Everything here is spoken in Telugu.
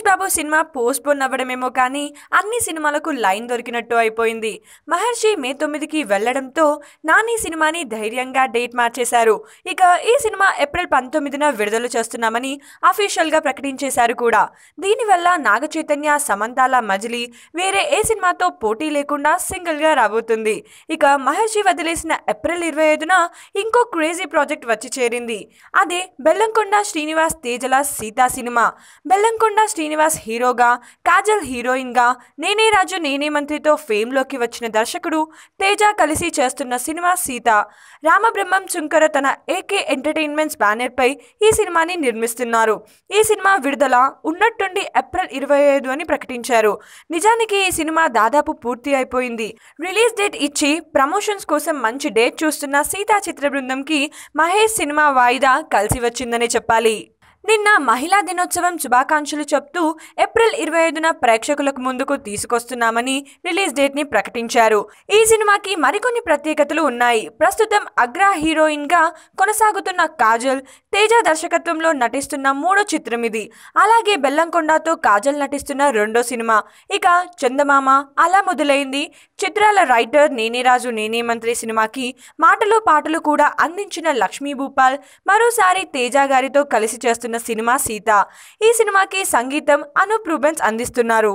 బాబు సినిమా పోస్ట్పోన్ అవ్వడమేమో కానీ అన్ని సినిమాలకు లైన్ దొరికినట్టు అయిపోయింది. మహర్షి మే 9కి వెళ్లడంతో నాని సినిమాని ధైర్యంగా డేట్ మార్చేశారు. ఇక ఈ సినిమా ఏప్రిల్ 19న విడుదల చేస్తున్నామని అఫీషియల్ గా ప్రకటించేశారు కూడా. దీనివల్ల నాగ చైతన్య, సమంతాల మజిలీ వేరే ఏ సినిమాతో పోటీ లేకుండా సింగిల్ గా రాబోతుంది. ఇక మహర్షి వదిలేసిన ఏప్రిల్ 25న ఇంకో క్రేజీ ప్రాజెక్ట్ వచ్చి చేరింది. అదే బెల్లంకొండ శ్రీనివాస్ తేజల సీతా సినిమా. బెల్లంకొండ శ్రీనివాస్ హీరోగా, కాజల్ హీరోయిన్ గా, నేనే రాజు నేనే మంత్రితో ఫేమ్ లోకి వచ్చిన దర్శకుడు తేజ కలిసి చేస్తున్న సినిమా సీత. రామబ్రహ్మం శుంకర తన ఏకే ఎంటర్టైన్మెంట్స్ బ్యానర్ పై ఈ సినిమాని నిర్మిస్తున్నారు. ఈ సినిమా విడుదల ఉన్నట్టుండి ఏప్రిల్ 25 అని ప్రకటించారు. నిజానికి ఈ సినిమా దాదాపు పూర్తి అయిపోయింది. రిలీజ్ డేట్ ఇచ్చి ప్రమోషన్స్ కోసం మంచి డేట్ చూస్తున్న సీతా చిత్ర బృందంకి మహేష్ సినిమా వాయిదా కలిసి వచ్చిందనే చెప్పాలి. నిన్న మహిళా దినోత్సవం శుభాకాంక్షలు చెప్తూ ఏప్రిల్ 25న ప్రేక్షకులకు ముందుకు తీసుకొస్తున్నామని రిలీజ్ డేట్ ని ప్రకటించారు. ఈ సినిమాకి మరికొన్ని ప్రత్యేకతలు ఉన్నాయి. ప్రస్తుతం అగ్ర హీరోయిన్ గా కొనసాగుతున్న కాజల్, తేజ దర్శకత్వంలో నటిస్తున్న 3వ చిత్రం ఇది. అలాగే బెల్లంకొండతో కాజల్ నటిస్తున్న 2వ సినిమా. ఇక చందమామ, అలా మొదలైంది చిత్రాల రైటర్ నేనే రాజు నేనే మంత్రి సినిమాకి మాటలు పాటలు కూడా అందించిన లక్ష్మీ భూపాల్ మరోసారి తేజ గారితో కలిసి చేస్తున్న సినిమా సీత. ఈ సినిమాకి సంగీతం అనూప్ రూబెన్స్ అందిస్తున్నారు.